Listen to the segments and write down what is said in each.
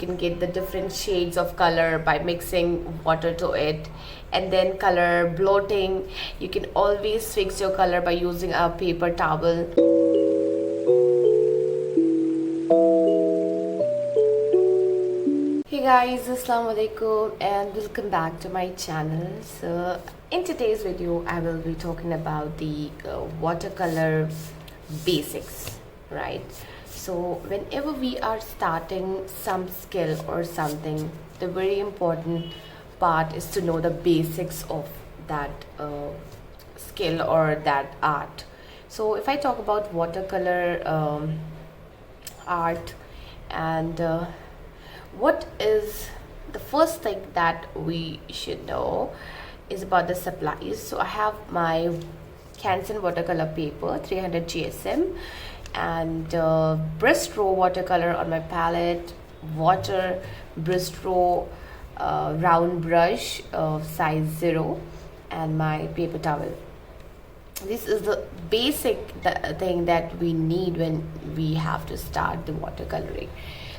can get the different shades of color by mixing water to it. And then color bloating, you can always fix your color by using a paper towel. Hey guys, assalamu alaikum and welcome back to my channel. So in today's video I will be talking about the watercolor basics, right? So whenever we are starting some skill or something, the very important part is to know the basics of that skill or that art. So if I talk about watercolor art, and what is the first thing that we should know is about the supplies. So I have my canson watercolor paper 300 GSM and brustro watercolor on my palette, water, brustro round brush of size 0, and my paper towel. This is the basic thing that we need when we have to start the watercoloring.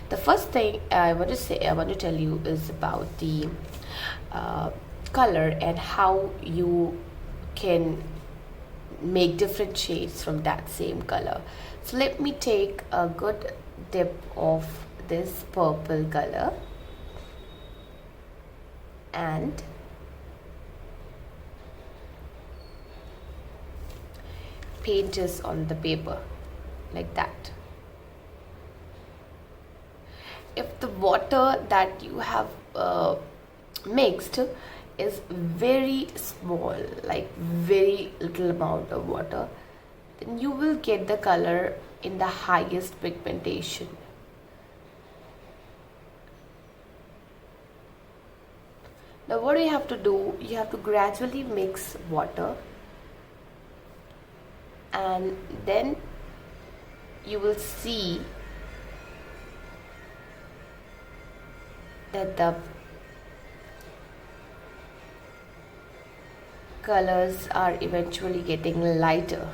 The first thing I want to tell you is about the color and how you can make different shades from that same color. So let me take a good dip of this purple color and paint this on the paper like that. If the water that you have mixed is very small, like very little amount of water, then you will get the color in the highest pigmentation. Now what you have to do, you have to gradually mix water, and then you will see that the colors are eventually getting lighter.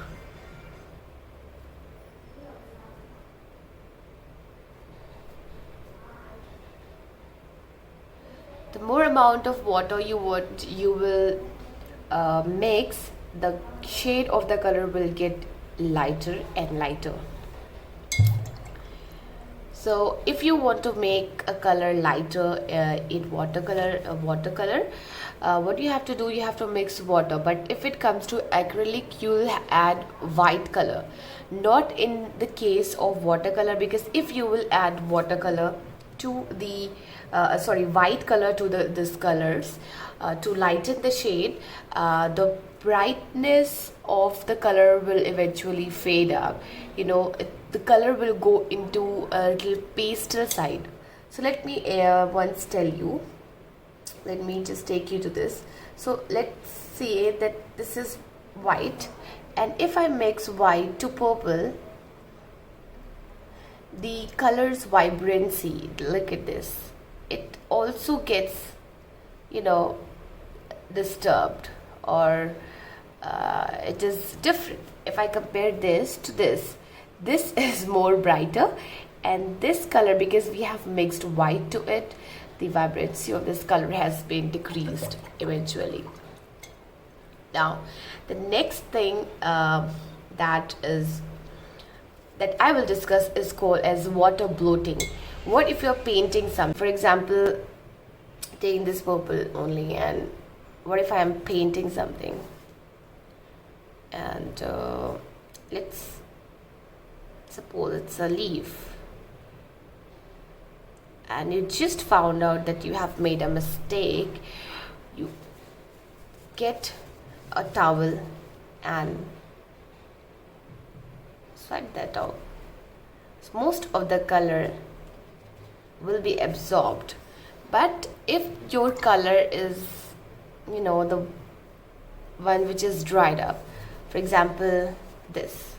The more amount of water you will mix, the shade of the color will get lighter and lighter. So if you want to make a color lighter in watercolor, what you have to do, you have to mix water. But if it comes to acrylic, you will add white color. Not in the case of watercolor, because if you will add watercolor to the white color to this colors to lighten the shade, the brightness of the color will eventually fade up. The color will go into a little pastel side. So let me once tell you, let me just take you to this. So let's say that this is white, and if I mix white to purple, the color's vibrancy, look at this, it also gets disturbed, or it is different. If I compare this to this is more brighter, and this color, because we have mixed white to it, the vibrancy of this color has been decreased eventually. Now the next thing that I will discuss is called as water bloating. What if you're painting something, for example, taking this purple only, and what if I am painting something, and let's suppose it's a leaf, and you just found out that you have made a mistake. You get a towel and swipe that out. So most of the color will be absorbed. But if your color is the one which is dried up, for example this,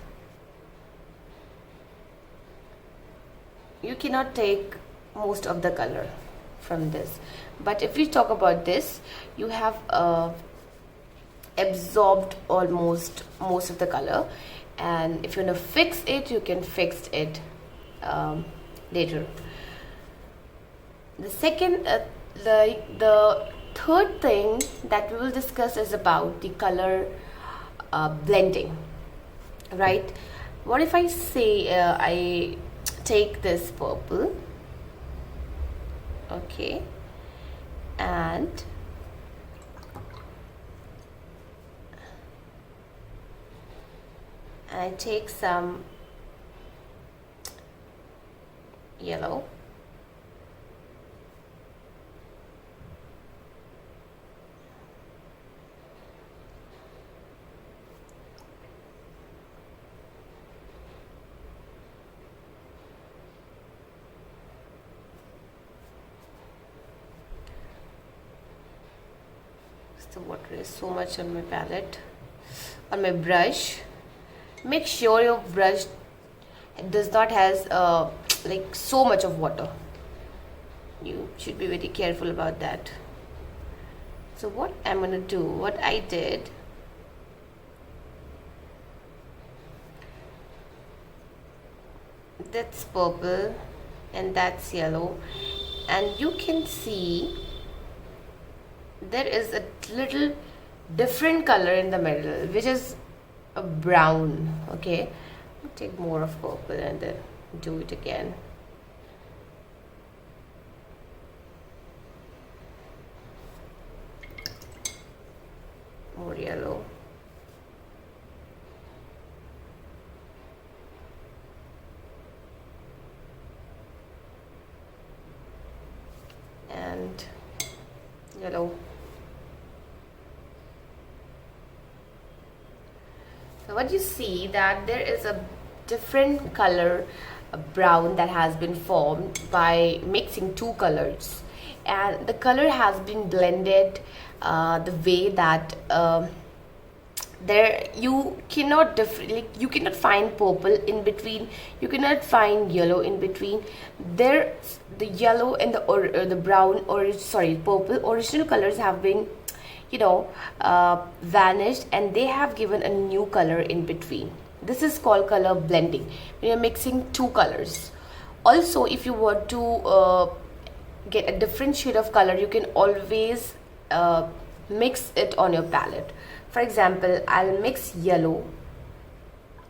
you cannot take most of the color from this. But if we talk about this, you have absorbed almost most of the color, and if you want to fix it, you can fix it later. The second, the third thing that we will discuss is about the color blending, right? What if I say I take this purple, okay, and I take some yellow, the water is so much on my palette, on my brush. Make sure your brush does not has like so much of water. You should be very careful about that. So what I'm gonna do, what I did, that's purple and that's yellow, and you can see there is a little different color in the middle, which is a brown. Okay, take more of purple and then do it again. More yellow. And yellow. So what you see that there is a different color brown that has been formed by mixing two colors, and the color has been blended the way that there you cannot you cannot find purple in between, you cannot find yellow in between. There the yellow and the brown, or sorry, purple original colors have been, you know, vanished, and they have given a new color in between. This is called color blending, when you're mixing two colors. Also, if you want to get a different shade of color, you can always mix it on your palette. For example, I'll mix yellow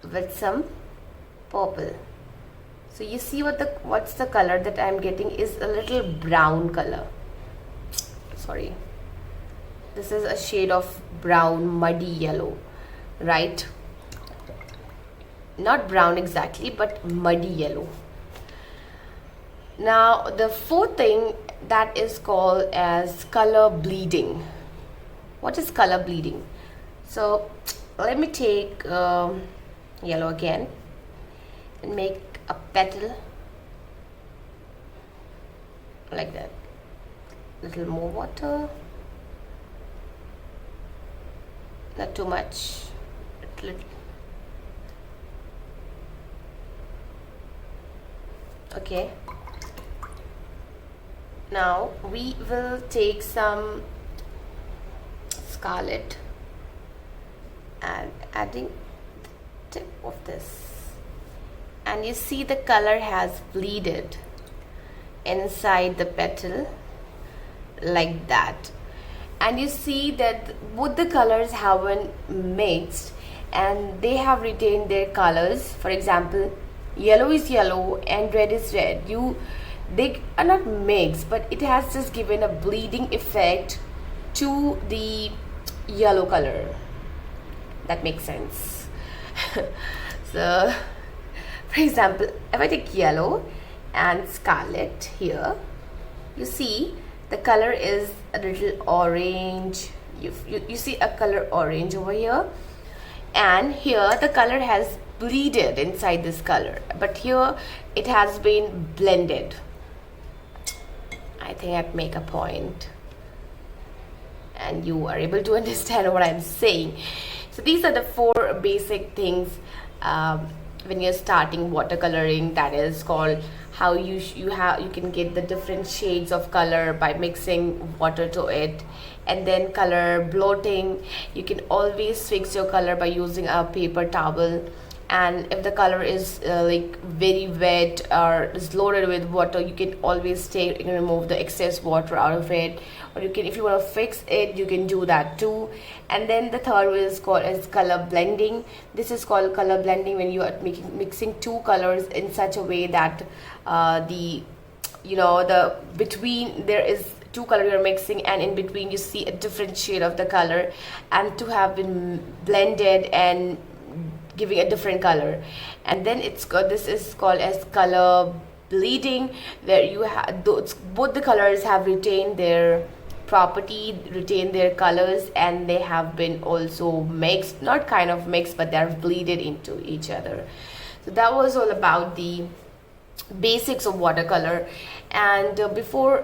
with some purple. So you see what's the color that I'm getting is a little brown color. Sorry. This is a shade of brown, muddy yellow, right? Not brown exactly, but muddy yellow. Now, the fourth thing that is called as color bleeding. What is color bleeding? So, let me take yellow again and make a petal like that. Little more water. Not too much. Little. Okay. Now we will take some scarlet and adding the tip of this, and you see the color has bleeded inside the petal like that, and you see that both the colors haven't mixed and they have retained their colors. For example, yellow is yellow and red is red. They are not mixed, but it has just given a bleeding effect to the yellow color. That makes sense. So, for example, if I take yellow and scarlet here, you see the color is a little orange. You see a color orange over here, and here the color has bleeded inside this color, but here it has been blended. I think I'd make a point and you are able to understand what I'm saying. So these are the four basic things when you're starting watercoloring. That is called how you can get the different shades of color by mixing water to it. And then color bloating, you can always fix your color by using a paper towel and if the color is like very wet or is loaded with water, you can always take and remove the excess water out of it, or you can, if you want to fix it, you can do that too. And then the third is called as color blending. This is called color blending when you are mixing two colors in such a way that the between there is two color you're mixing, and in between you see a different shade of the color, and to have been blended and giving a different color. And then this is called as color bleeding, where you have both the colors have retained their property, retain their colors, and they have been also mixed, not kind of mixed, but they're bleeded into each other. So that was all about the basics of watercolor. And before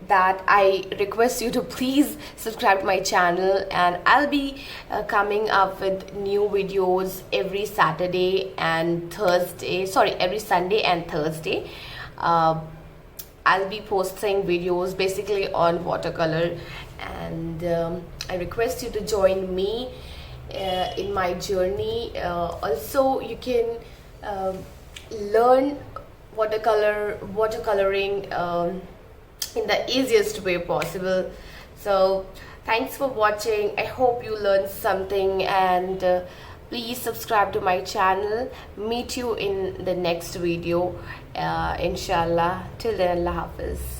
that, I request you to please subscribe to my channel, and I'll be coming up with new videos every Saturday and Thursday, sorry, every Sunday and Thursday. I'll be posting videos basically on watercolor, and I request you to join me in my journey. Also, you can learn watercoloring in the easiest way possible. So thanks for watching. I hope you learned something, and please subscribe to my channel. Meet you in the next video, inshallah. Till then, Allah Hafiz.